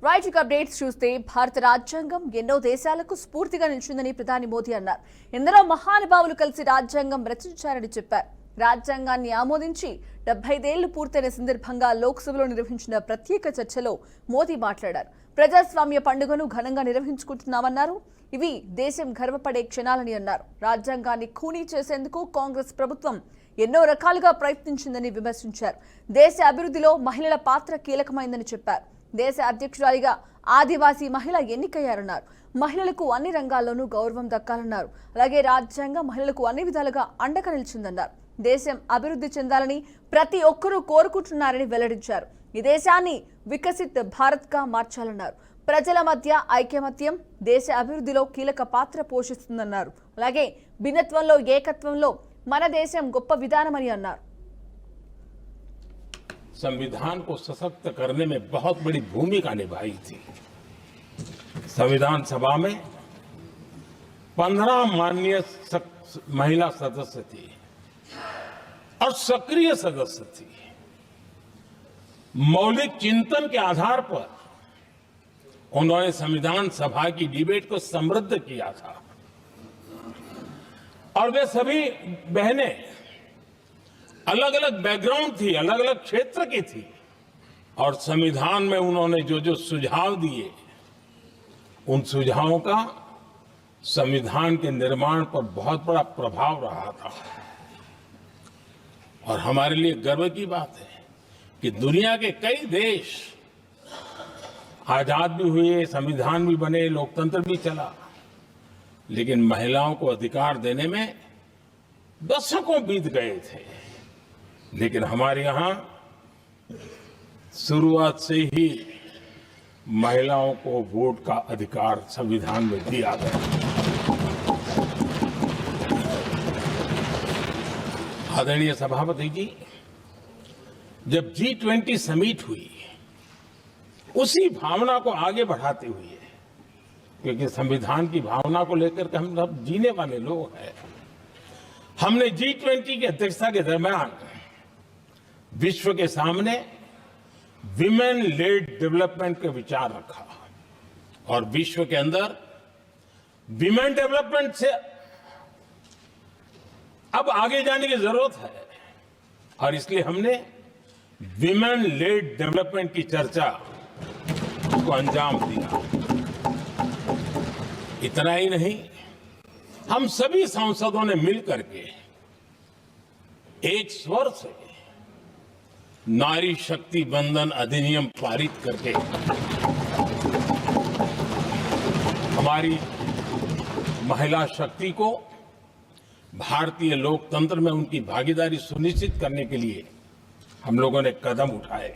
Right ఇక updates చూస్తే భారత రాజ్యాంగం ఎన్నో దేశాలకు స్ఫూర్తిగా నిలిచిందని ప్రధాని మోదీ అన్నారు. ఎందరో మహానుభావులు కలిసి రాజ్యాంగం రచించారని చెప్పారు. రాజ్యాంగాన్ని ఆమోదించి 75 ఏళ్లు పూర్తయిన సందర్భంగా లోక్సభలో నిర్వహించిన ప్రత్యేక చర్చలో మోదీ మాట్లాడారు. ప్రజాస్వామ్య పండుగను ఘనంగా నిర్వహించుకుంటున్నామన్నారు. ఇవి దేశం గర్వపడే క్షణాలని అన్నారు. రాజ్యాంగాన్ని ఖూనీ చేసేందుకు కాంగ్రెస్ ప్రభుత్వం ఎన్నో రకాలుగా ప్రయత్నించిందని విమర్శించారు. దేశ అభివృద్ధిలో మహిళల పాత్ర కీలకమైందని చెప్పారు. దేశ అధ్యక్షురాలిగా ఆదివాసీ మహిళ ఎన్నికయ్యారన్నారు. మహిళలకు అన్ని రంగాల్లోనూ గౌరవం దక్కాలన్నారు. అలాగే రాజ్యాంగం మహిళలకు అన్ని విధాలుగా అండగా నిలిచిందన్నారు. దేశం అభివృద్ధి చెందాలని ప్రతి ఒక్కరూ కోరుకుంటున్నారని వెల్లడించారు. ఈ దేశాన్ని వికసిత్ భారత్గా మార్చాలన్నారు. ప్రజల మధ్య ఐకమత్యం దేశ అభివృద్ధిలో కీలక పాత్ర పోషిస్తుందన్నారు. అలాగే భిన్నత్వంలో ఏకత్వంలో మన దేశం గొప్ప విధానమని అన్నారు. संविधान को सशक्त करने में बहुत बड़ी भूमिका निभाई थी. संविधान सभा में 15 माननीय महिला सदस्य थी और सक्रिय सदस्य थी. मौलिक चिंतन के आधार पर उन्होंने संविधान सभा की डिबेट को समृद्ध किया था और वे सभी बहनें अलग अलग बैकग्राउंड थी, अलग अलग क्षेत्र की थी और संविधान में उन्होंने जो जो सुझाव दिए उन सुझावों का संविधान के निर्माण पर बहुत बड़ा प्रभाव रहा था. और हमारे लिए गर्व की बात है कि दुनिया के कई देश आजाद भी हुए, संविधान भी बने, लोकतंत्र भी चला, लेकिन महिलाओं को अधिकार देने में दशकों बीत गए थे. लेकिन हमारे यहां शुरुआत से ही महिलाओं को वोट का अधिकार संविधान में दिया गया. आदरणीय सभापति जी, जब G20 समिट हुई उसी भावना को आगे बढ़ाते हुए, क्योंकि संविधान की भावना को लेकर के हम सब जीने वाले लोग हैं, हमने G20 की अध्यक्षता के दरमियान विश्व के सामने विमेन लेड डेवलपमेंट का विचार रखा और विश्व के अंदर विमेन डेवलपमेंट से अब आगे जाने की जरूरत है और इसलिए हमने विमेन लेड डेवलपमेंट की चर्चा को अंजाम दिया. इतना ही नहीं, हम सभी सांसदों ने मिलकर के एक स्वर से नारी शक्ति बंधन अधिनियम पारित करके हमारी महिला शक्ति को भारतीय लोकतंत्र में उनकी भागीदारी सुनिश्चित करने के लिए हम लोगों ने कदम उठाए.